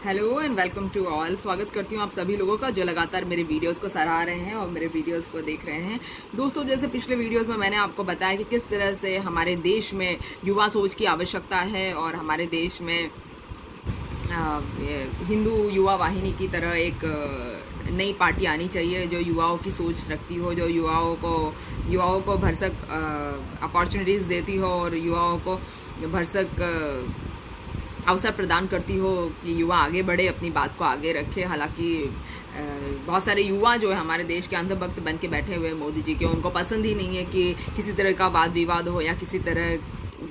Hello and welcome to all. स्वागत करती हूँ आप सभी लोगों का जो लगातार मेरे वीडियोस को सराह रहे हैं और मेरे वीडियोस को देख रहे हैं। दोस्तों, जैसे पिछले वीडियोस में मैंने आपको बताया कि किस तरह से हमारे देश में युवा सोच की आवश्यकता है और हमारे देश में हिंदू युवा वाहिनी की तरह एक नई पार्टी आनी चाहिए जो युवाओं की सोच रखती हो, जो युवाओं को भरसक अपॉर्चुनिटीज़ देती हो और युवाओं को भरसक अवसर प्रदान करती हो कि युवा आगे बढ़े, अपनी बात को आगे रखे। हालांकि बहुत सारे युवा जो है हमारे देश के अंधभक्त बन के बैठे हुए मोदी जी के, उनको पसंद ही नहीं है कि किसी तरह का वाद विवाद हो या किसी तरह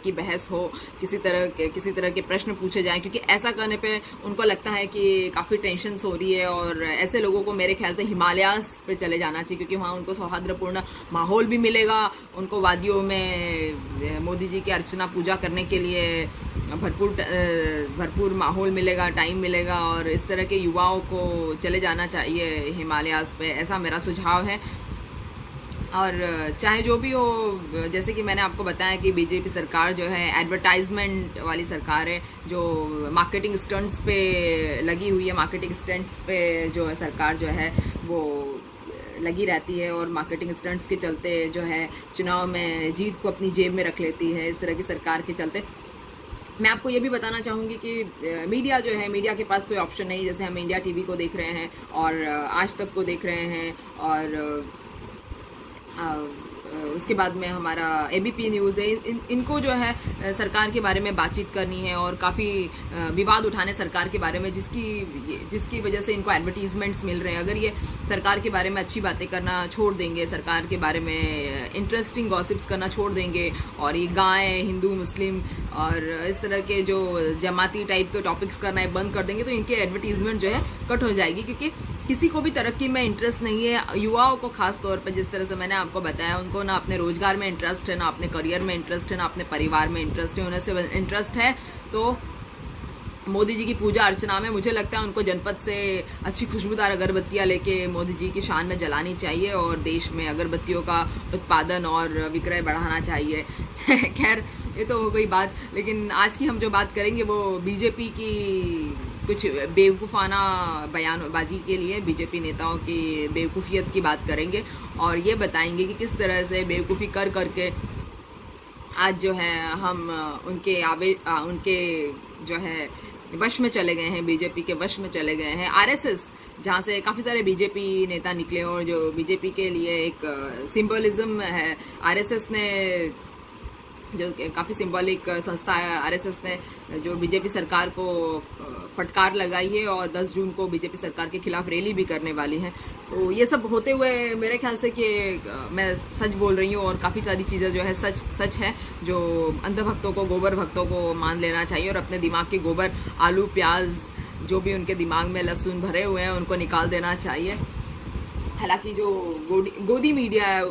की बहस हो, किसी तरह के प्रश्न पूछे जाएं, क्योंकि ऐसा करने पे उनको लगता है कि काफ़ी टेंशन हो रही है। और ऐसे लोगों को मेरे ख्याल से हिमालयास पे चले जाना चाहिए, क्योंकि वहाँ उनको सौहार्दपूर्ण माहौल भी मिलेगा, उनको वादियों में मोदी जी की अर्चना पूजा करने के लिए भरपूर माहौल मिलेगा, टाइम मिलेगा। और इस तरह के युवाओं को चले जाना चाहिए हिमालयास पे, ऐसा मेरा सुझाव है। और चाहे जो भी हो, जैसे कि मैंने आपको बताया कि बीजेपी सरकार जो है एडवर्टाइजमेंट वाली सरकार है, जो मार्केटिंग स्टंट्स पे लगी हुई है। मार्केटिंग स्टंट्स पे जो है सरकार जो है वो लगी रहती है और मार्केटिंग स्टंट्स के चलते जो है चुनाव में जीत को अपनी जेब में रख लेती है। इस तरह की सरकार के चलते मैं आपको ये भी बताना चाहूँगी कि मीडिया जो है, मीडिया के पास कोई ऑप्शन नहीं। जैसे हम इंडिया टीवी को देख रहे हैं और आज तक को देख रहे हैं और उसके बाद में हमारा एबीपी न्यूज़ है। इनको जो है सरकार के बारे में बातचीत करनी है और काफ़ी विवाद उठाने सरकार के बारे में, जिसकी वजह से इनको एडवर्टीजमेंट्स मिल रहे हैं। अगर ये सरकार के बारे में अच्छी बातें करना छोड़ देंगे, सरकार के बारे में इंटरेस्टिंग गॉसिप्स करना छोड़ देंगे और ये गाय, हिंदू, मुस्लिम और इस तरह के जो जमाती टाइप के टॉपिक्स करना बंद कर देंगे, तो इनके एडवर्टीजमेंट जो है कट हो जाएगी। क्योंकि किसी को भी तरक्की में इंटरेस्ट नहीं है, युवाओं को खास तौर पर, जिस तरह से मैंने आपको बताया, उनको ना अपने रोजगार में इंटरेस्ट है, ना अपने करियर में इंटरेस्ट है, ना अपने परिवार में इंटरेस्ट है। उन्हें से इंटरेस्ट है तो मोदी जी की पूजा अर्चना में। मुझे लगता है उनको जनपद से अच्छी खुशबूदार अगरबत्तियां लेके मोदी जी की शान में जलानी चाहिए और देश में अगरबत्तियों का उत्पादन और विक्रय बढ़ाना चाहिए। खैर, ये तो हो गई बात, लेकिन आज की हम जो बात करेंगे वो बीजेपी की कुछ बेवकूफ़ाना बयानबाजी के लिए, बीजेपी नेताओं की बेवकूफ़ियत की बात करेंगे और ये बताएंगे कि किस तरह से बेवकूफ़ी कर करके आज जो है हम उनके जो है वश में चले गए हैं, बीजेपी के वश में चले गए हैं। आरएसएस, जहाँ से काफ़ी सारे बीजेपी नेता निकले और जो बीजेपी के लिए एक सिंबलिज्म है, आरएसएस ने जो काफ़ी सिंबॉलिक संस्था है, आरएसएस ने जो बीजेपी सरकार को फटकार लगाई है और 10 जून को बीजेपी सरकार के खिलाफ रैली भी करने वाली है। तो ये सब होते हुए मेरे ख्याल से कि मैं सच बोल रही हूँ और काफ़ी सारी चीज़ें जो है सच है, जो अंधभक्तों को, गोबर भक्तों को मान लेना चाहिए और अपने दिमाग के गोबर, आलू, प्याज, जो भी उनके दिमाग में लहसुन भरे हुए हैं, उनको निकाल देना चाहिए। हालांकि जो गोदी मीडिया है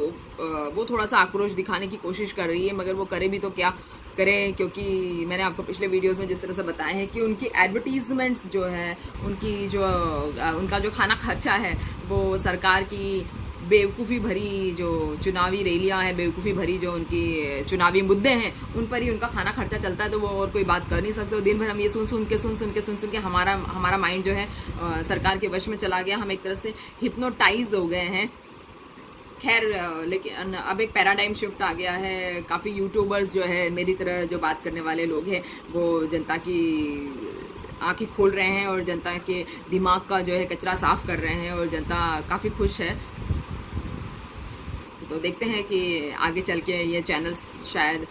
वो थोड़ा सा आक्रोश दिखाने की कोशिश कर रही है, मगर वो करे भी तो क्या करें, क्योंकि मैंने आपको पिछले वीडियोस में जिस तरह से बताया है कि उनकी एडवर्टीजमेंट्स जो है, उनका जो खाना खर्चा है, वो सरकार की बेवकूफ़ी भरी जो चुनावी रैलियां हैं, बेवकूफ़ी भरी जो उनकी चुनावी मुद्दे हैं, उन पर ही उनका खाना खर्चा चलता है। तो वो और कोई बात कर नहीं सकते। दिन भर हम ये सुन के हमारा माइंड जो है सरकार के वश में चला गया। हम एक तरह से हिप्नोटाइज हो गए हैं। खैर, लेकिन अब एक पैराडाइम शिफ्ट आ गया है। काफ़ी यूट्यूबर्स जो है, मेरी तरह जो बात करने वाले लोग हैं, वो जनता की आंखें खोल रहे हैं और जनता के दिमाग का जो है कचरा साफ कर रहे हैं और जनता काफ़ी खुश है। तो देखते हैं कि आगे चल के ये चैनल्स शायद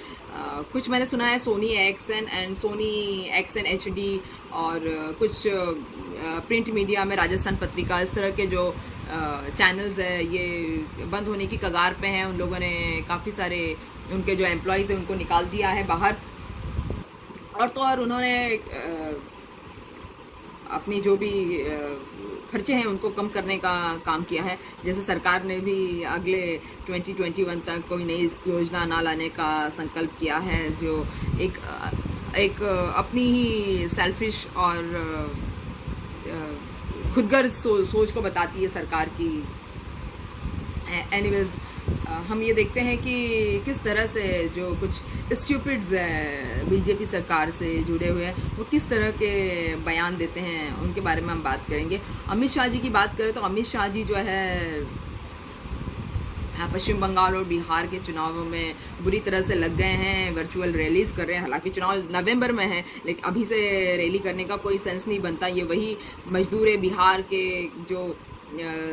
कुछ मैंने सुना है Sony AXN and Sony AXN HD और कुछ प्रिंट मीडिया में राजस्थान पत्रिका, इस तरह के जो चैनल्स है ये बंद होने की कगार पे हैं। उन लोगों ने काफ़ी सारे उनके जो एम्प्लॉयज़ हैं उनको निकाल दिया है बाहर, और तो और उन्होंने अपनी जो भी खर्चे हैं उनको कम करने का काम किया है। जैसे सरकार ने भी अगले 2021 तक कोई नई योजना ना लाने का संकल्प किया है, जो एक अपनी ही सेल्फिश और खुदगर्ज सोच को बताती है सरकार की। एनीवेज, हम ये देखते हैं कि किस तरह से जो कुछ स्टूपिड्स बीजेपी सरकार से जुड़े हुए हैं, वो किस तरह के बयान देते हैं, उनके बारे में हम बात करेंगे। अमित शाह जी की बात करें तो अमित शाह जी जो है पश्चिम बंगाल और बिहार के चुनावों में बुरी तरह से लग गए हैं, वर्चुअल रैलीज कर रहे हैं। हालांकि चुनाव नवंबर में है, लेकिन अभी से रैली करने का कोई सेंस नहीं बनता। ये वही मजदूर है बिहार के जो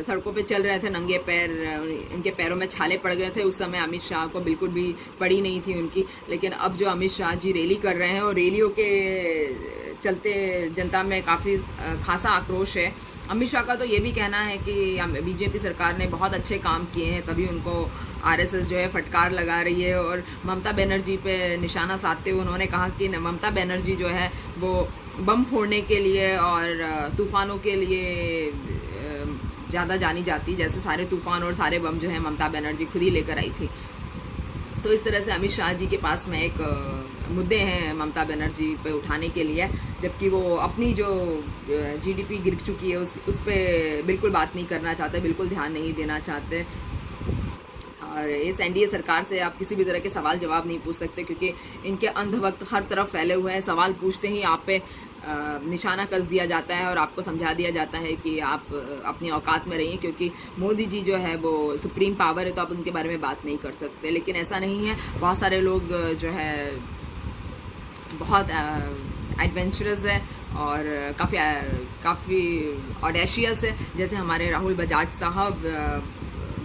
सड़कों पे चल रहे थे नंगे पैर, इनके पैरों में छाले पड़ गए थे। उस समय अमित शाह को बिल्कुल भी पड़ी नहीं थी उनकी। लेकिन अब जो अमित शाह जी रैली कर रहे हैं और रैलियों के चलते जनता में काफ़ी खासा आक्रोश है। अमित शाह का तो ये भी कहना है कि बीजेपी सरकार ने बहुत अच्छे काम किए हैं, तभी उनको आरएसएस जो है फटकार लगा रही है। और ममता बनर्जी पे निशाना साधते हुए उन्होंने कहा कि ममता बनर्जी जो है वो बम फोड़ने के लिए और तूफानों के लिए ज़्यादा जानी जाती, जैसे सारे तूफान और सारे बम जो है ममता बनर्जी खुद ही लेकर आई थी। तो इस तरह से अमित शाह जी के पास में एक मुद्दे हैं ममता बनर्जी पे उठाने के लिए, जबकि वो अपनी जो जीडीपी गिर चुकी है उस पर बिल्कुल बात नहीं करना चाहते, बिल्कुल ध्यान नहीं देना चाहते। और इस एनडीए सरकार से आप किसी भी तरह के सवाल जवाब नहीं पूछ सकते, क्योंकि इनके अंधभक्त हर तरफ फैले हुए हैं। सवाल पूछते ही आप पे निशाना कस दिया जाता है और आपको समझा दिया जाता है कि आप अपनी औकात में रहिए, क्योंकि मोदी जी जो है वो सुप्रीम पावर है, तो आप उनके बारे में बात नहीं कर सकते। लेकिन ऐसा नहीं है, बहुत सारे लोग जो है बहुत एडवेंचरस है और काफ़ी ऑडेशियस है। जैसे हमारे राहुल बजाज साहब,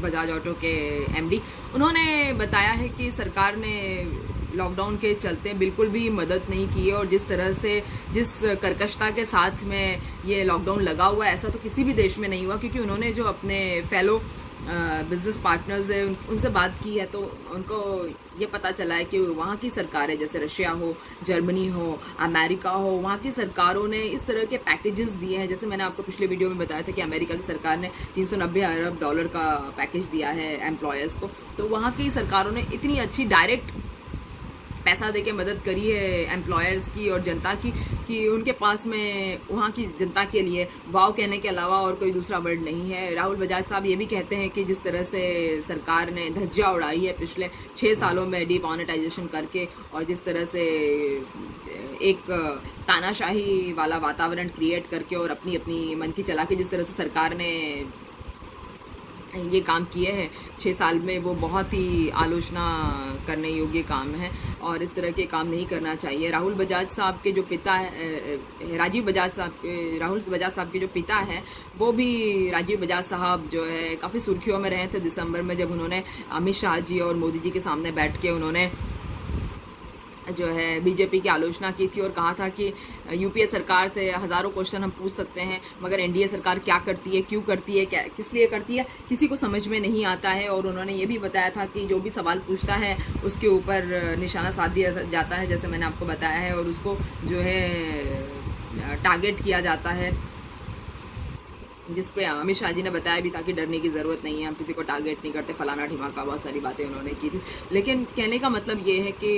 बजाज ऑटो के एमडी, उन्होंने बताया है कि सरकार ने लॉकडाउन के चलते बिल्कुल भी मदद नहीं की है, और जिस तरह से जिस कर्कशता के साथ में ये लॉकडाउन लगा हुआ है, ऐसा तो किसी भी देश में नहीं हुआ। क्योंकि उन्होंने जो अपने फेलो बिजनेस पार्टनर्स है उनसे बात की है, तो उनको ये पता चला है कि वहाँ की सरकारें, जैसे रशिया हो, जर्मनी हो, अमेरिका हो, वहाँ की सरकारों ने इस तरह के पैकेजेस दिए हैं। जैसे मैंने आपको पिछले वीडियो में बताया था कि अमेरिका की सरकार ने $390 अरब का पैकेज दिया है एम्प्लॉयर्स को। तो वहाँ की सरकारों ने इतनी अच्छी डायरेक्ट पैसा देके मदद करी है एम्प्लॉयर्स की और जनता की, कि उनके पास में वहाँ की जनता के लिए वाव कहने के अलावा और कोई दूसरा वर्ड नहीं है। राहुल बजाज साहब ये भी कहते हैं कि जिस तरह से सरकार ने धज्जियाँ उड़ाई है पिछले 6 सालों में डीमोनेटाइजेशन करके, और जिस तरह से एक तानाशाही वाला वातावरण क्रिएट करके और अपनी अपनी मन की चला के जिस तरह से सरकार ने ये काम किए हैं 6 साल में, वो बहुत ही आलोचना करने योग्य काम है और इस तरह के काम नहीं करना चाहिए। राहुल बजाज साहब के जो पिता है, राजीव बजाज साहब के जो पिता हैं, वो भी राजीव बजाज साहब जो है काफ़ी सुर्खियों में रहे थे दिसंबर में, जब उन्होंने अमित शाह जी और मोदी जी के सामने बैठ के उन्होंने जो है बीजेपी की आलोचना की थी और कहा था कि यूपीए सरकार से हज़ारों क्वेश्चन हम पूछ सकते हैं, मगर एनडीए सरकार क्या करती है, क्यों करती है, किस लिए करती है, किसी को समझ में नहीं आता है। और उन्होंने ये भी बताया था कि जो भी सवाल पूछता है उसके ऊपर निशाना साध दिया जाता है, जैसे मैंने आपको बताया है, और उसको जो है टारगेट किया जाता है, जिस पे अमित शाह जी ने बताया भी था कि डरने की ज़रूरत नहीं है, हम किसी को टारगेट नहीं करते, फलाना ढिमाका, बहुत सारी बातें उन्होंने की थी। लेकिन कहने का मतलब ये है कि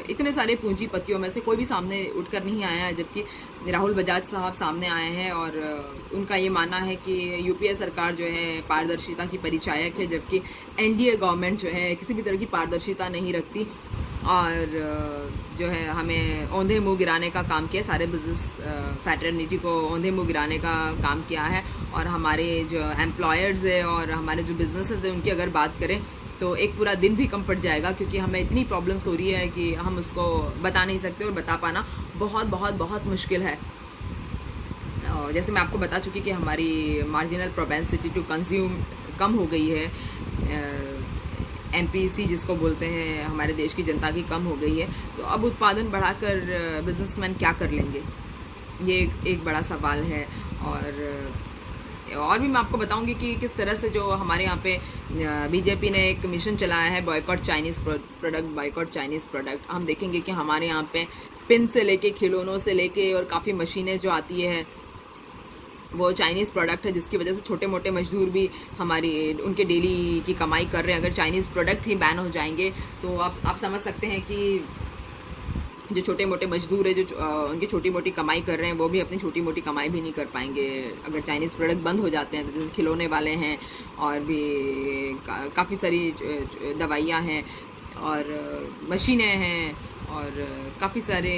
इतने सारे पूंजीपतियों में से कोई भी सामने उठकर नहीं आया है, जबकि राहुल बजाज साहब सामने आए हैं और उनका ये मानना है कि यूपीए सरकार जो है पारदर्शिता की परिचायक है, जबकि एनडीए गवर्नमेंट जो है किसी भी तरह की पारदर्शिता नहीं रखती और जो है हमें औंधे मुंह गिराने का काम किया, सारे बिजनेस फैटर्निटी को औंधे मुंह गिराने का काम किया है। और हमारे जो एम्प्लॉयर्स है और हमारे जो बिजनेसेस है उनकी अगर बात करें तो एक पूरा दिन भी कम पड़ जाएगा, क्योंकि हमें इतनी प्रॉब्लम्स हो रही है कि हम उसको बता नहीं सकते और बता पाना बहुत बहुत बहुत मुश्किल है। और जैसे मैं आपको बता चुकी कि हमारी मार्जिनल प्रोपेंसिटी टू कंज्यूम कम हो गई है, MPC जिसको बोलते हैं, हमारे देश की जनता की कम हो गई है। तो अब उत्पादन बढ़ाकर बिजनेसमैन क्या कर लेंगे, ये एक बड़ा सवाल है। और भी मैं आपको बताऊंगी कि किस तरह से जो हमारे यहाँ पे बीजेपी ने एक मिशन चलाया है, बॉयकॉट चाइनीज़ प्रोडक्ट। हम देखेंगे कि हमारे यहाँ पे पिन से लेके, खिलौनों से लेके और काफ़ी मशीनें जो आती है वो चाइनीज़ प्रोडक्ट है, जिसकी वजह से छोटे मोटे मजदूर भी उनके डेली की कमाई कर रहे हैं। अगर चाइनीज़ प्रोडक्ट ही बैन हो जाएंगे तो आप समझ सकते हैं कि जो छोटे मोटे मजदूर है, जो उनकी छोटी मोटी कमाई कर रहे हैं, वो भी अपनी छोटी मोटी कमाई भी नहीं कर पाएंगे अगर चाइनीज़ प्रोडक्ट बंद हो जाते हैं। तो जैसे खिलौने वाले हैं और भी काफ़ी सारी दवाइयाँ हैं और मशीनें हैं और काफ़ी सारे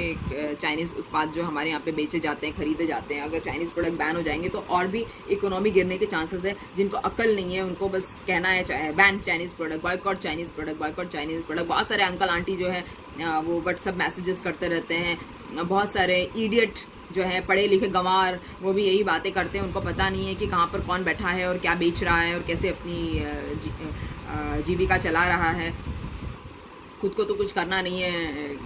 चाइनीज़ उत्पाद जो हमारे यहाँ पे बेचे जाते हैं, खरीदे जाते हैं। अगर चाइनीज़ प्रोडक्ट बैन हो जाएंगे तो और भी इकोनॉमी गिरने के चांसेस है। जिनको अक्ल नहीं है उनको बस कहना है ban Chinese product, boycott Chinese product, boycott Chinese product. बहुत सारे अंकल आंटी जो है वो व्हाट्सअप मैसेजेस करते रहते हैं। बहुत सारे इडियट जो है, पढ़े लिखे गंवार, वो भी यही बातें करते हैं। उनको पता नहीं है कि कहाँ पर कौन बैठा है और क्या बेच रहा है और कैसे अपनी जीविका चला रहा है। खुद को तो कुछ करना नहीं है,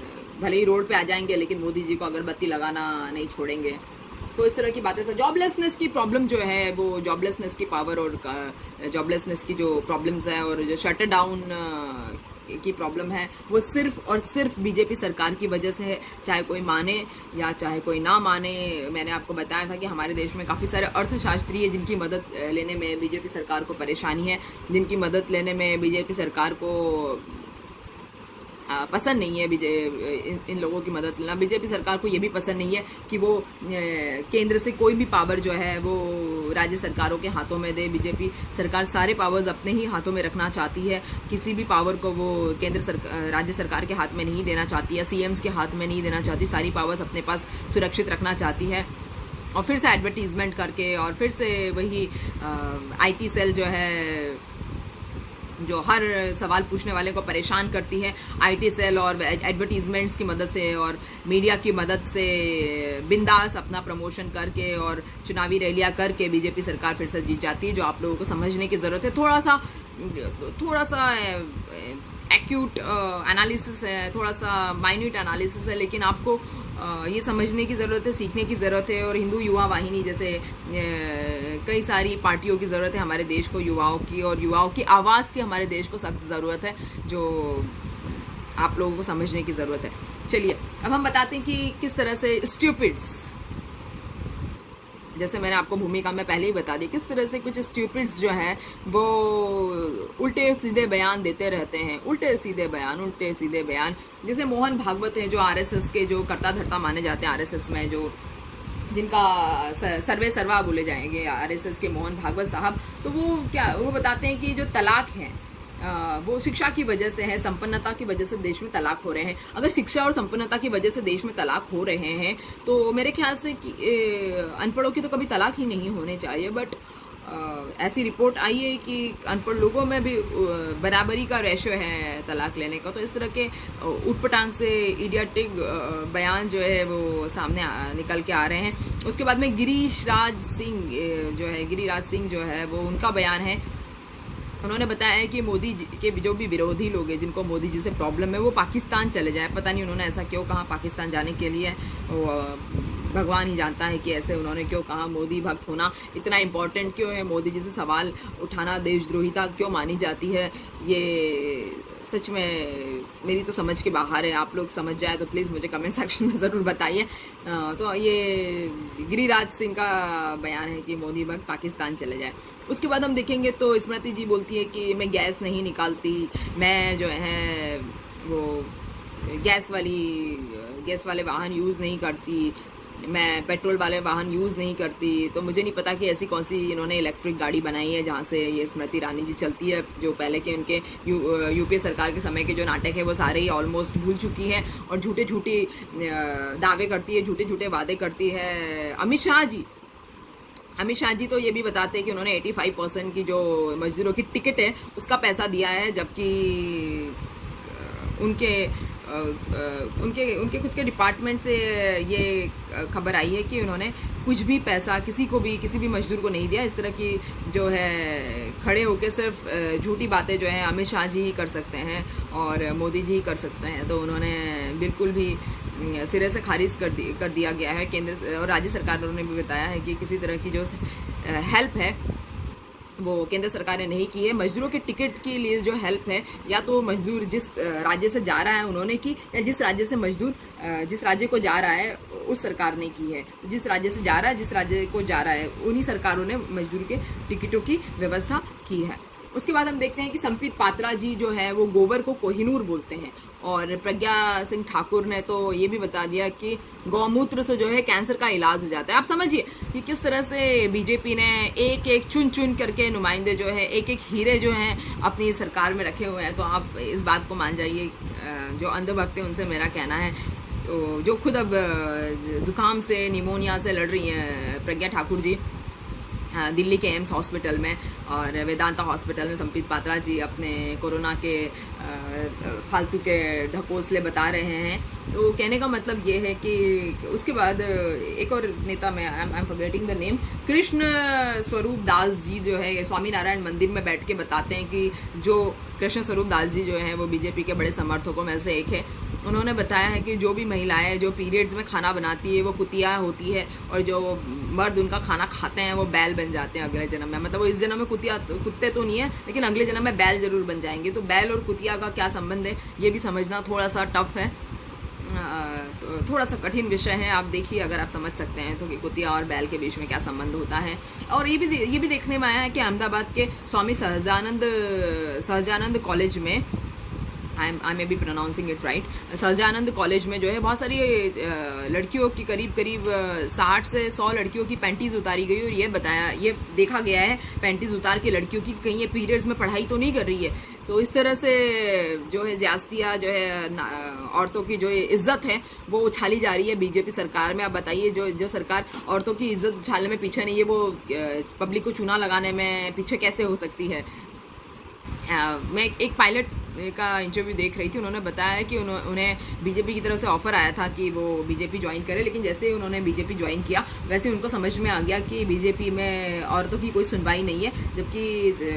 भले ही रोड पे आ जाएंगे लेकिन मोदी जी को अगरबत्ती लगाना नहीं छोड़ेंगे। तो इस तरह की बातें से जॉबलेसनेस की प्रॉब्लम जो है, वो जॉबलेसनेस की पावर और जॉबलेसनेस की जो प्रॉब्लम्स है और जो शट डाउन की प्रॉब्लम है, वो सिर्फ और सिर्फ बीजेपी सरकार की वजह से है। चाहे कोई माने या चाहे कोई ना माने। मैंने आपको बताया था कि हमारे देश में काफ़ी सारे अर्थशास्त्री है जिनकी मदद लेने में बीजेपी सरकार को परेशानी है, जिनकी मदद लेने में बीजेपी सरकार को पसंद नहीं है इन लोगों की मदद लेना। बीजेपी सरकार को ये भी पसंद नहीं है कि वो केंद्र से कोई भी पावर जो है वो राज्य सरकारों के हाथों में दे। बीजेपी सरकार सारे पावर्स अपने ही हाथों में रखना चाहती है, किसी भी पावर को वो राज्य सरकार के हाथ में नहीं देना चाहती है, सीएम्स के हाथ में नहीं देना चाहती। सारी पावर्स अपने पास सुरक्षित रखना चाहती है और फिर से एडवर्टीजमेंट करके और फिर से वही आईटी सेल जो है जो हर सवाल पूछने वाले को परेशान करती है, आईटी सेल और एडवर्टीजमेंट्स की मदद से और मीडिया की मदद से बिंदास अपना प्रमोशन करके और चुनावी रैलियां करके बीजेपी सरकार फिर से जीत जाती है। जो आप लोगों को समझने की ज़रूरत है, थोड़ा सा एक्यूट एनालिसिस है, थोड़ा सा माइन्यूट एनालिसिस है, लेकिन आपको ये समझने की ज़रूरत है, सीखने की ज़रूरत है। और हिंदू युवा वाहिनी जैसे कई सारी पार्टियों की ज़रूरत है हमारे देश को, युवाओं की, और युवाओं की आवाज़ की हमारे देश को सख्त ज़रूरत है, जो आप लोगों को समझने की ज़रूरत है। चलिए अब हम बताते हैं कि किस तरह से स्टूपिड्स, जैसे मैंने आपको भूमिका में पहले ही बता दी, किस तरह से कुछ स्टूपिड्स जो हैं वो उल्टे सीधे बयान देते रहते हैं। उल्टे सीधे बयान। जैसे मोहन भागवत हैं जो आरएसएस के जो कर्ता धर्ता माने जाते हैं, आरएसएस में जो जिनका सर्वे सर्वा बोले जाएंगे आरएसएस के मोहन भागवत साहब, तो वो बताते हैं कि जो तलाक है वो शिक्षा की वजह से है, संपन्नता की वजह से देश में तलाक हो रहे हैं। अगर शिक्षा और संपन्नता की वजह से देश में तलाक हो रहे हैं तो मेरे ख्याल से अनपढ़ों की तो कभी तलाक ही नहीं होने चाहिए। बट ऐसी रिपोर्ट आई है कि अनपढ़ लोगों में भी बराबरी का रेशो है तलाक लेने का। तो इस तरह के उटपटांग से इडियटिक बयान जो है वो सामने निकल के आ रहे हैं। उसके बाद में गिरिराज सिंह जो है वो उनका बयान है। उन्होंने बताया है कि मोदी जी के जो भी विरोधी लोग हैं जिनको मोदी जी से प्रॉब्लम है वो पाकिस्तान चले जाए। पता नहीं उन्होंने ऐसा क्यों कहा पाकिस्तान जाने के लिए, भगवान ही जानता है कि ऐसे उन्होंने क्यों कहा। मोदी भक्त होना इतना इम्पोर्टेंट क्यों है, मोदी जी से सवाल उठाना देशद्रोहिता क्यों मानी जाती है, ये सच में मेरी तो समझ के बाहर है। आप लोग समझ जाए तो प्लीज़ मुझे कमेंट सेक्शन में ज़रूर बताइए। तो ये गिरिराज सिंह का बयान है कि मोदी भक्त पाकिस्तान चले जाए। उसके बाद हम देखेंगे तो स्मृति जी बोलती है कि मैं गैस नहीं निकालती, मैं जो है वो गैस वाले वाहन यूज़ नहीं करती, मैं पेट्रोल वाले वाहन यूज़ नहीं करती। तो मुझे नहीं पता कि ऐसी कौन सी इन्होंने इलेक्ट्रिक गाड़ी बनाई है जहाँ से ये स्मृति ईरानी जी चलती है। जो पहले के उनके यूपीए सरकार के समय के जो नाटक है वो सारे ही ऑलमोस्ट भूल चुकी है और झूठे दावे करती है, झूठे वादे करती है। अमित शाह जी तो ये भी बताते हैं कि उन्होंने 85% की जो मजदूरों की टिकट है उसका पैसा दिया है, जबकि उनके खुद के डिपार्टमेंट से ये खबर आई है कि उन्होंने कुछ भी पैसा किसी भी मजदूर को नहीं दिया। इस तरह की जो है खड़े होकर सिर्फ झूठी बातें जो है अमित शाह जी ही कर सकते हैं और मोदी जी ही कर सकते हैं। तो उन्होंने बिल्कुल भी सिरे से खारिज कर दिया गया है। केंद्र और राज्य सरकारों ने भी बताया है कि किसी तरह की जो हेल्प है वो केंद्र सरकार ने नहीं की है। मजदूरों के टिकट के लिए जो हेल्प है या तो मजदूर जिस राज्य से जा रहा है उन्होंने की, या जिस राज्य को जा रहा है उस सरकार ने की है। जिस राज्य से जा रहा है, जिस राज्य को जा रहा है, उन्हीं सरकारों ने मजदूर के टिकटों की व्यवस्था की है। उसके बाद हम देखते हैं कि संबित पात्रा जी जो है वो गोबर को कोहिनूर बोलते हैं और प्रज्ञा सिंह ठाकुर ने तो ये भी बता दिया कि गौमूत्र से जो है कैंसर का इलाज हो जाता है। आप समझिए कि किस तरह से बीजेपी ने एक चुन करके नुमाइंदे जो है एक हीरे जो हैं अपनी सरकार में रखे हुए हैं। तो आप इस बात को मान जाइए जो अंधभक्त हैं उनसे मेरा कहना है, तो जो खुद अब ज़ुकाम से, निमोनिया से लड़ रही हैं, प्रज्ञा ठाकुर जी दिल्ली के एम्स हॉस्पिटल में और वेदांता हॉस्पिटल में संपीत पात्रा जी अपने कोरोना के फालतू के ढकोसले बता रहे हैं। तो कहने का मतलब ये है कि उसके बाद एक और नेता में I am forgetting the name, Krishna स्वरूप दास जी जो है स्वामी नारायण मंदिर में बैठ के बताते हैं कि जो कृष्ण स्वरूप दास जी जो हैं वो बीजेपी के बड़े समर्थकों में से एक है। उन्होंने बताया है कि जो भी महिलाएं जो पीरियड्स में खाना बनाती है वो कुतिया होती है और जो मर्द उनका खाना खाते हैं वो बैल बन जाते हैं अगले जन्म में। मतलब वो इस जन्म में कुत्ते तो नहीं है लेकिन अगले जन्म में बैल जरूर बन जाएंगे। तो बैल और कुतिया का क्या संबंध है ये भी समझना थोड़ा सा टफ है, तो थोड़ा सा कठिन विषय है। आप देखिए अगर आप समझ सकते हैं तो कि कुतिया और बैल के बीच में क्या संबंध होता है। और ये भी देखने में आया है कि अहमदाबाद के स्वामी सहजानंद कॉलेज में, I may be pronouncing it right, Sahajanand college में जो है बहुत सारी लड़कियों की करीब 60 से 100 लड़कियों की पैंटीज उतारी गई और ये देखा गया है पैंटीज उतार के लड़कियों की कहीं ये पीरियड्स में पढ़ाई तो नहीं कर रही है। तो इस तरह से जो है ज्यादतियाँ जो है औरतों की जो इज्जत है वो उछाली जा रही है बीजेपी सरकार में। आप बताइए जो सरकार औरतों की इज्जत उछालने में पीछे नहीं है वो पब्लिक को चूना लगाने में पीछे कैसे हो सकती है। मैं एक पायलट का इंटरव्यू देख रही थी, उन्होंने बताया कि उन्हें बीजेपी की तरफ से ऑफर आया था कि वो बीजेपी ज्वाइन करे, लेकिन जैसे ही उन्होंने बीजेपी ज्वाइन किया वैसे उनको समझ में आ गया कि बीजेपी में औरतों की कोई सुनवाई नहीं है, जबकि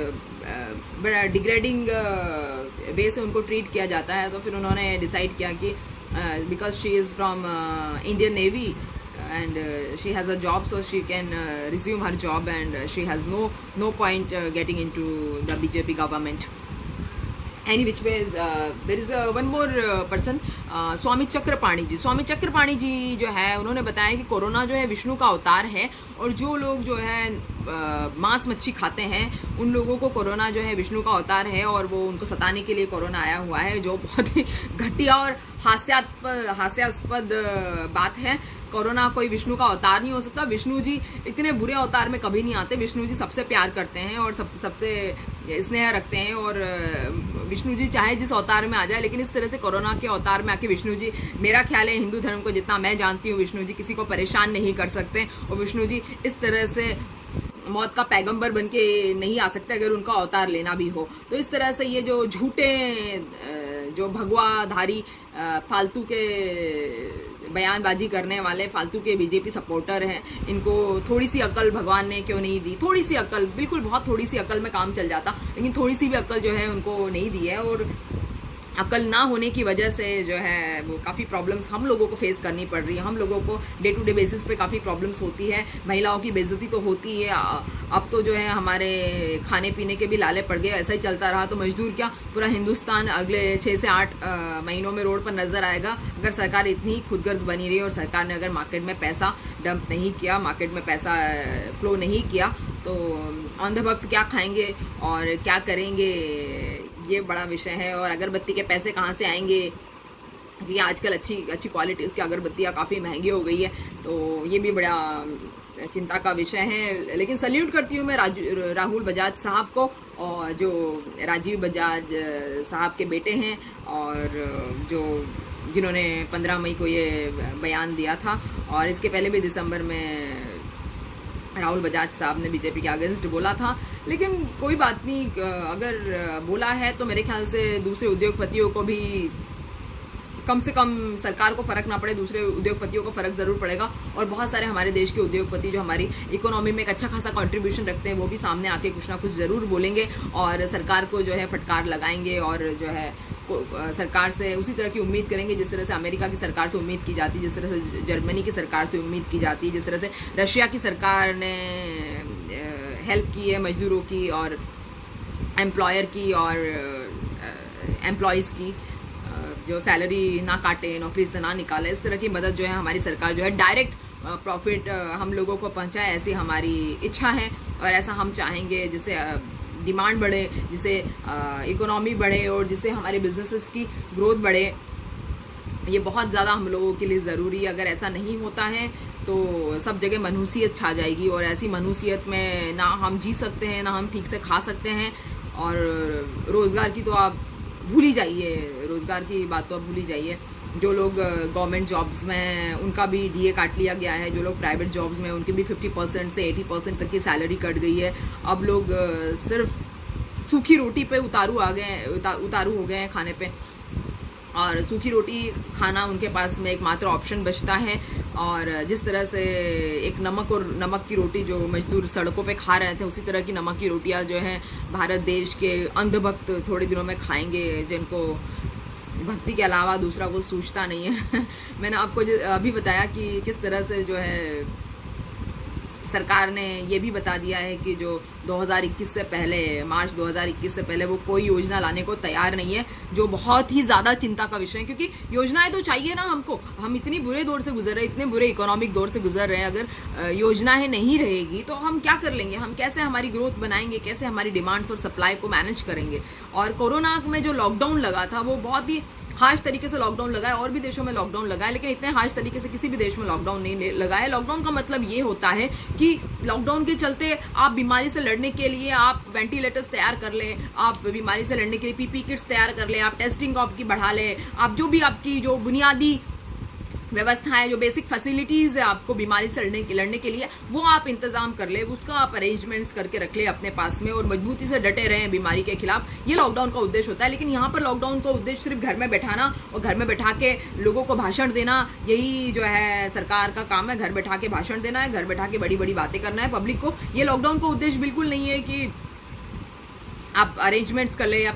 बड़ा डिग्रेडिंग वे से उनको ट्रीट किया जाता है। तो फिर उन्होंने डिसाइड किया कि because she is from Indian navy and she has a job, so she can resume her job and she has no point getting into the BJP government. Any which ways, there is one more person, स्वामी चक्रपाणी जी। स्वामी चक्रपाणी जी जो है उन्होंने बताया कि corona जो है विष्णु का अवतार है और जो लोग जो है मांस मच्छी खाते हैं उन लोगों को कोरोना जो है विष्णु का अवतार है और वो उनको सताने के लिए कोरोना आया हुआ है, जो बहुत ही घटिया और हास्यास्पद बात है। कोरोना कोई विष्णु का अवतार नहीं हो सकता। विष्णु जी इतने बुरे अवतार में कभी नहीं आते। विष्णु जी सबसे प्यार करते हैं और सबसे स्नेह रखते हैं और विष्णु जी चाहे जिस अवतार में आ जाए, लेकिन इस तरह से कोरोना के अवतार में आके विष्णु जी, मेरा ख्याल है हिंदू धर्म को जितना मैं जानती हूँ, विष्णु जी किसी को परेशान नहीं कर सकते और विष्णु जी इस तरह से मौत का पैगंबर बन के नहीं आ सकते अगर उनका अवतार लेना भी हो। तो इस तरह से ये जो झूठे जो भगवाधारी फालतू के बयानबाजी करने वाले फालतू के बीजेपी सपोर्टर हैं, इनको थोड़ी सी अकल भगवान ने क्यों नहीं दी? थोड़ी सी अकल, बिल्कुल बहुत थोड़ी सी अकल में काम चल जाता, लेकिन थोड़ी सी भी अकल जो है उनको नहीं दी है और अकल ना होने की वजह से जो है वो काफ़ी प्रॉब्लम्स हम लोगों को फेस करनी पड़ रही है। हम लोगों को डे टू डे बेसिस पे काफ़ी प्रॉब्लम्स होती है। महिलाओं की बेइज्जती तो होती है। अब तो जो है हमारे खाने पीने के भी लाले पड़ गए। ऐसा ही चलता रहा तो मजदूर क्या पूरा हिंदुस्तान अगले 6 से 8 महीनों में रोड पर नजर आएगा अगर सरकार इतनी खुदगर्ज बनी रही और सरकार ने अगर मार्केट में पैसा डंप नहीं किया, मार्केट में पैसा फ्लो नहीं किया, तो अंधभक्त क्या खाएंगे और क्या करेंगे, ये बड़ा विषय है। और अगरबत्ती के पैसे कहाँ से आएंगे, क्योंकि आजकल अच्छी क्वालिटीज़ की अगरबत्तियाँ काफ़ी महंगी हो गई है, तो ये भी बड़ा चिंता का विषय है। लेकिन सल्यूट करती हूँ मैं राहुल बजाज साहब को, और जो राजीव बजाज साहब के बेटे हैं और जिन्होंने 15 मई को ये बयान दिया था, और इसके पहले भी दिसंबर में राहुल बजाज साहब ने बीजेपी के अगेंस्ट बोला था। लेकिन कोई बात नहीं, अगर बोला है तो मेरे ख्याल से दूसरे उद्योगपतियों को भी कम से कम सरकार को फर्क ना पड़े, दूसरे उद्योगपतियों को फर्क जरूर पड़ेगा। और बहुत सारे हमारे देश के उद्योगपति जो हमारी इकोनॉमी में एक अच्छा खासा कंट्रीब्यूशन रखते हैं, वो भी सामने आके कुछ ना कुछ जरूर बोलेंगे और सरकार को जो है फटकार लगाएंगे और जो है सरकार से उसी तरह की उम्मीद करेंगे जिस तरह से अमेरिका की सरकार से उम्मीद की जाती है, जिस तरह से जर्मनी की सरकार से उम्मीद की जाती है, जिस तरह से रशिया की सरकार ने हेल्प की है मजदूरों की और एम्प्लॉयर की और एम्प्लॉयज़ की, जो सैलरी ना काटे, नौकरी से ना निकाले, इस तरह की मदद जो है हमारी सरकार जो है डायरेक्ट प्रॉफिट हम लोगों को पहुंचाए, ऐसी हमारी इच्छा है और ऐसा हम चाहेंगे, जिससे डिमांड बढ़े, जिससे इकोनॉमी बढ़े और जिससे हमारे बिजनेसेस की ग्रोथ बढ़े। ये बहुत ज़्यादा हम लोगों के लिए ज़रूरी है। अगर ऐसा नहीं होता है तो सब जगह मनहूसियत छा जाएगी और ऐसी मनहूसियत में ना हम जी सकते हैं, ना हम ठीक से खा सकते हैं, और रोज़गार की तो आप भूल ही जाइए, रोज़गार की बात तो अब भूल ही जाइए। जो लोग गवर्नमेंट जॉब्स में हैं उनका भी डीए काट लिया गया है, जो लोग प्राइवेट जॉब्स में उनकी भी 50% से 80% तक की सैलरी कट गई है। अब लोग सिर्फ सूखी रोटी पे उतारू हो गए हैं खाने पे, और सूखी रोटी खाना उनके पास में एकमात्र ऑप्शन बचता है। और जिस तरह से एक नमक की रोटी जो मजदूर सड़कों पे खा रहे थे, उसी तरह की नमक की रोटियां जो हैं भारत देश के अंधभक्त थोड़े दिनों में खाएंगे, जिनको भक्ति के अलावा दूसरा कुछ सूझता नहीं है। मैंने आपको अभी बताया कि किस तरह से जो है सरकार ने ये भी बता दिया है कि जो 2021 से पहले, मार्च 2021 से पहले वो कोई योजना लाने को तैयार नहीं है, जो बहुत ही ज़्यादा चिंता का विषय है। क्योंकि योजनाएं तो चाहिए ना हमको, हम इतनी बुरे दौर से गुजर रहे हैं, इतने बुरे इकोनॉमिक दौर से गुजर रहे हैं। अगर योजनाएं नहीं रहेगी तो हम क्या कर लेंगे, हम कैसे हमारी ग्रोथ बनाएंगे, कैसे हमारी डिमांड्स और सप्लाई को मैनेज करेंगे। और कोरोना में जो लॉकडाउन लगा था वो बहुत ही हार्श तरीके से लॉकडाउन लगा है, और भी देशों में लॉकडाउन लगा है, लेकिन इतने हार्श तरीके से किसी भी देश में लॉकडाउन नहीं लगा है। लॉकडाउन का मतलब ये होता है कि लॉकडाउन के चलते आप बीमारी से लड़ने के लिए आप वेंटिलेटर्स तैयार कर लें, आप बीमारी से लड़ने के लिए पीपी किट्स तैयार कर लें, आप टेस्टिंग आपकी बढ़ा लें, आप जो भी आपकी जो बुनियादी व्यवस्थाएं, जो बेसिक फैसिलिटीज़ है आपको बीमारी से लड़ने के लिए, वो आप इंतजाम कर ले, उसका आप अरेंजमेंट्स करके रख ले अपने पास में, और मजबूती से डटे रहें बीमारी के खिलाफ। ये लॉकडाउन का उद्देश्य होता है। लेकिन यहाँ पर लॉकडाउन का उद्देश्य सिर्फ घर में बैठाना और घर में बैठा के लोगों को भाषण देना, यही जो है सरकार का काम है। घर बैठा के भाषण देना है, घर बैठा के बड़ी बड़ी बातें करना है पब्लिक को। ये लॉकडाउन का उद्देश्य बिल्कुल नहीं है कि आप अरेंजमेंट्स कर ले या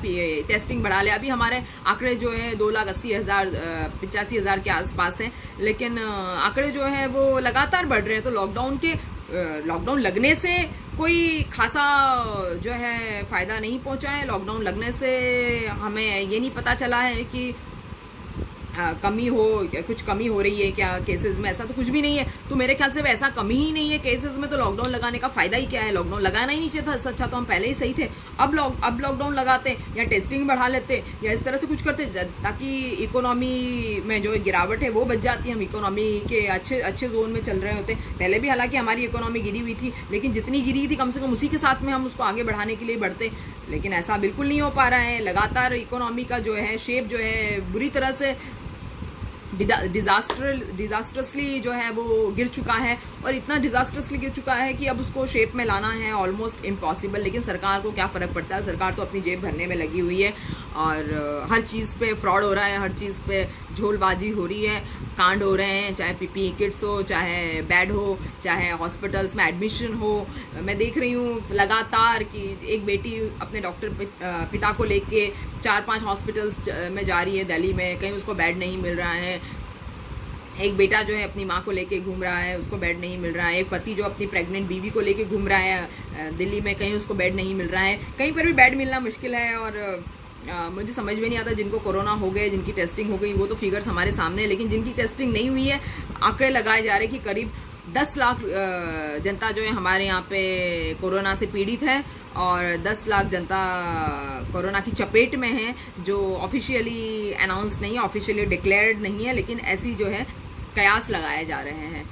टेस्टिंग बढ़ा ले। अभी हमारे आंकड़े जो है 2,80,000 85,000 के आसपास हैं, लेकिन आंकड़े जो है वो लगातार बढ़ रहे हैं। तो लॉकडाउन लगने से कोई खासा जो है फ़ायदा नहीं पहुंचा है। लॉकडाउन लगने से हमें ये नहीं पता चला है कि कुछ कमी हो रही है क्या केसेस में, ऐसा तो कुछ भी नहीं है। तो मेरे ख्याल से ऐसा कमी ही नहीं है केसेस में, तो लॉकडाउन लगाने का फ़ायदा ही क्या है। लॉकडाउन लगाना ही नहीं चाहिए था, अच्छा तो हम पहले ही सही थे। अब लॉकडाउन लगाते या टेस्टिंग बढ़ा लेते या इस तरह से कुछ करते, ताकि इकोनॉमी में जो गिरावट है वो बच जाती है। हम इकोनॉमी के अच्छे जोन में चल रहे होते। पहले भी हालांकि हमारी इकोनॉमी गिरी हुई थी, लेकिन जितनी गिरी थी कम से कम उसी के साथ में हम उसको आगे बढ़ाने के लिए बढ़ते। लेकिन ऐसा बिल्कुल नहीं हो पा रहा है। लगातार इकोनॉमी का जो है शेप जो है बुरी तरह से डिजास्टरसली जो है वो गिर चुका है, और इतना डिजास्टरसली गिर चुका है कि अब उसको शेप में लाना है ऑलमोस्ट इम्पॉसिबल। लेकिन सरकार को क्या फ़र्क पड़ता है, सरकार तो अपनी जेब भरने में लगी हुई है, और हर चीज़ पे फ्रॉड हो रहा है, हर चीज़ पे झोलबाजी हो रही है, कांड हो रहे हैं, चाहे पीपी किट्स हो, चाहे बेड हो, चाहे हॉस्पिटल्स में एडमिशन हो। मैं देख रही हूँ लगातार कि एक बेटी अपने डॉक्टर पिता को लेके 4-5 हॉस्पिटल्स में जा रही है दिल्ली में, कहीं उसको बेड नहीं मिल रहा है। एक बेटा जो है अपनी माँ को लेके घूम रहा है, उसको बेड नहीं मिल रहा है। एक पति जो अपनी प्रेग्नेंट बीवी को लेके घूम रहा है दिल्ली में, कहीं उसको बेड नहीं मिल रहा है। कहीं पर भी बेड मिलना मुश्किल है। और मुझे समझ में नहीं आता, जिनको कोरोना हो गए, जिनकी टेस्टिंग हो गई, वो तो फिगर्स हमारे सामने है, लेकिन जिनकी टेस्टिंग नहीं हुई है, आंकड़े लगाए जा रहे हैं कि करीब 10 लाख जनता जो है हमारे यहाँ पे कोरोना से पीड़ित है, और 10 लाख जनता कोरोना की चपेट में है, जो ऑफिशियली अनाउंस नहीं है, ऑफिशियली डिक्लेयर्ड नहीं है, लेकिन ऐसी जो है कयास लगाए जा रहे हैं।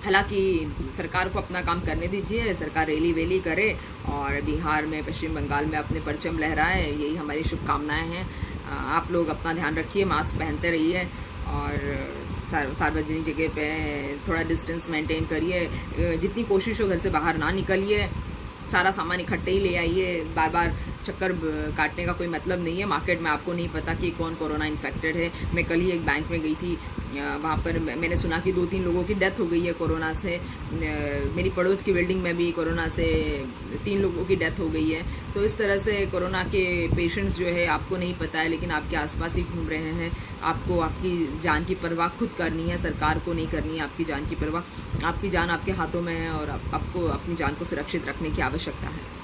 हालांकि सरकार को अपना काम करने दीजिए, सरकार रैली वेली करे और बिहार में, पश्चिम बंगाल में अपने परचम लहराए, यही हमारी शुभकामनाएं हैं। आप लोग अपना ध्यान रखिए, मास्क पहनते रहिए, और सार्वजनिक जगह पे थोड़ा डिस्टेंस मेंटेन करिए। जितनी कोशिश हो घर से बाहर ना निकलिए, सारा सामान इकट्ठे ही ले आइए। बार बार चक्कर काटने का कोई मतलब नहीं है। मार्केट में आपको नहीं पता कि कौन कोरोना इन्फेक्टेड है। मैं कल ही एक बैंक में गई थी, वहाँ पर मैंने सुना कि 2-3 लोगों की डेथ हो गई है कोरोना से। मेरी पड़ोस की बिल्डिंग में भी कोरोना से 3 लोगों की डेथ हो गई है। तो इस तरह से कोरोना के पेशेंट्स जो है आपको नहीं पता है, लेकिन आपके आसपास ही घूम रहे हैं। आपको आपकी जान की परवाह खुद करनी है, सरकार को नहीं करनी है आपकी जान की परवाह। आपकी जान आपके हाथों में है, और आपको अपनी जान को सुरक्षित रखने की आवश्यकता है।